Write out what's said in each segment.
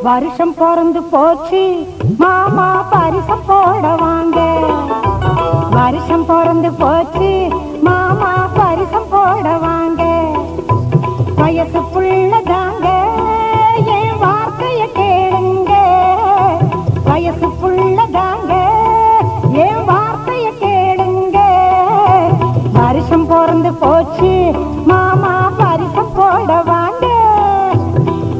வருஷம் பிறந்து போச்சு மாமா பரிசம் போட வாங்க. வருஷம் பிறந்து போச்சு மாமா பரிசம் போட வாங்க. வயசு புள்ளதாங்க என் வார்த்தைய கேளுங்க. வயசு புள்ளதாங்க என் வார்த்தைய கேளுங்க. வருஷம் பிறந்து போச்சு மாமா பரிசம் போட வாங்க.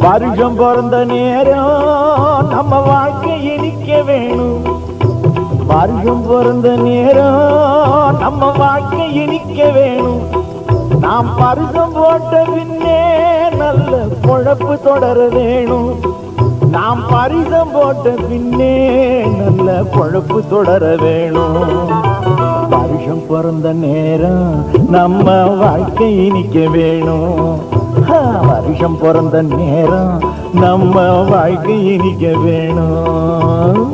வருஷம் பிறந்த நேரம் நம்ம வாழ்க்கை இனிக்க வேணும். வருஷம் பிறந்த நேரம் நம்ம வாழ்க்கை இனிக்க வேணும். நாம் பரிசம் போட்ட பின்னே நல்ல பொழப்பு தொடர வேணும். நாம் பரிசம் போட்ட பின்னே நல்ல பொழப்பு தொடர வேணும். வருஷம் பிறந்த நேரம் நம்ம வாழ்க்கை இனிக்க வேணும். வருஷம் பிறந்த நேரம் நம்ம வாழ்க்கை இனிக்க வேணும்.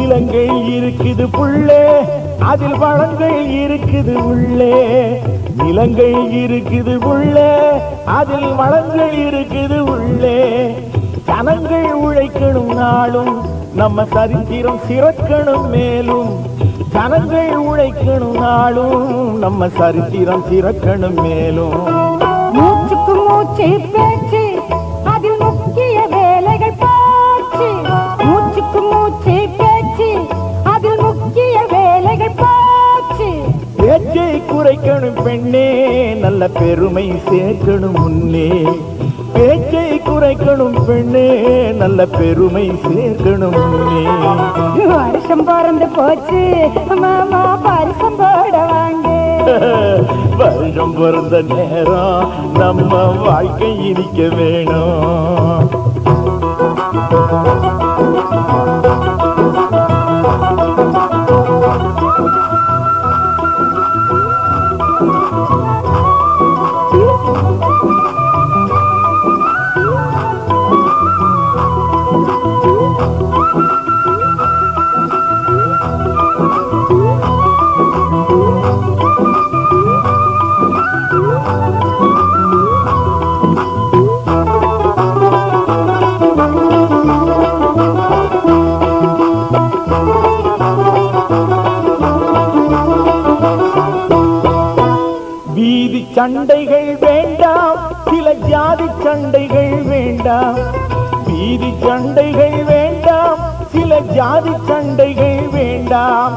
இலங்கை இருக்குது புள்ளே, அதில் வளங்கள் இருக்குது உள்ளே. இலங்கை இருக்குது புள்ளே, அதில் வளங்கள் இருக்குது உள்ளே. ஜனங்கள் உழைக்கணும் நாளும் நம்ம சரித்திரம் சிறக்கணும் மேலும். ஜனங்கள் உழைக்கணும் நாளும் நம்ம சரித்திரம் சிறக்கணும் மேலும். மூச்சுக்கு மூச்சு பேச்சு அதில் முக்கிய வேலைகள் போச்சு. மூச்சுக்கு மூச்சு பேச்சு அதில் முக்கிய வேலைகள் போச்சு. பேச்சை குறைக்கணும் பெண்ணே, நல்ல பெருமை சேர்க்கணும் முன்னே. பேச்சை குறைக்கணும் பெண்ணே, நல்ல பெருமை சேர்க்கணும் முன்னே. வருஷம் பிறந்து போச்சு மாமா பரிசம் போட வாங்க. வருஷம் பிறந்த நேரம் நம்ம வாழ்க்கை இனிக்க வேணும். வீதி சண்டைகள் வேண்டாம், சில ஜாதி சண்டைகள் வேண்டாம். வீதி சண்டைகள் வேண்டாம், சில ஜாதி சண்டைகள் வேண்டாம்.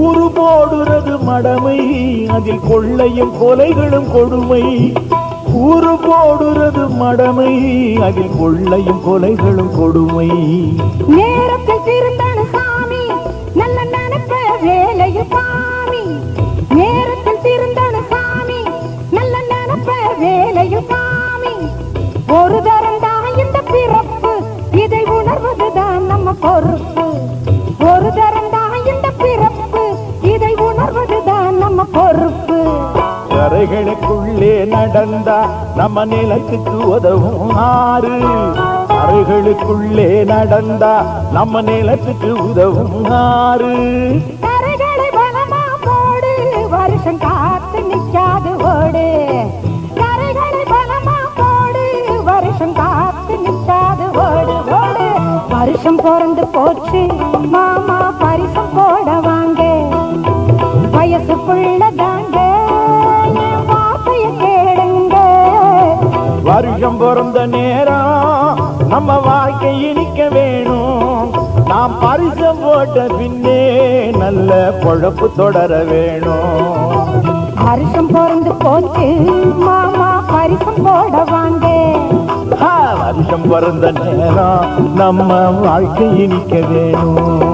ஊரு போடுறது மடமை, அதில் கொள்ளையும் கொலைகளும் கொடுமை. ஊரு போடுறது மடமை, அதில் கொள்ளையும் கொலைகளும் கொடுமை. நேரத்தில் திருந்தன சாமி, நல்ல நினைப்ப வேலையில் சாமி. நேரத்தில் திருந்தன சாமி, நல்ல நினைப்ப வேலையில் சாமி. ஒரு தரந்தான் இந்த பிறப்பு, இதை உணர்வதுதான் நம்ம பொறுப்பு. ஒரு தரந்தான் இந்த பிறப்பு, இதை உணர்வதுதான் நம்ம பொறுப்பு. கரைகளுக்குள்ளே கரைகளுக்குள்ளே நடந்தா நம்ம நிலத்துக்கு உதவும் ஆறு. கரைகளுக்குள்ளே நடந்தா நம்ம நிலத்துக்கு உதவும் ஆறு. கரைகளை பலமா போடு, வருஷம் காத்து நிக்காது ஓடு. கரைகளை பலமா போடு, வருஷம் காத்து நிக்காது ஓடு ஓடு. வருஷம் பிறந்து போச்சு மாமா, பரிசம் போட வாங்க. வயசு புள்ளதாங்க, என் வார்த்தைய கேளுங்க. வருஷம் பிறந்த நேரம் நம்ம வாழ்க்கை இனிக்க வேணும். நாம் பரிசம் போட்ட பின்னே நல்ல பொழப்பு தொடர வேணும். வருஷம் பிறந்து போச்சு மாமா, பரிசம் போட வாங்க. வருஷம் பிறந்த நேரம் நம்ம வாழ்க்கை இனிக்க வேணும்.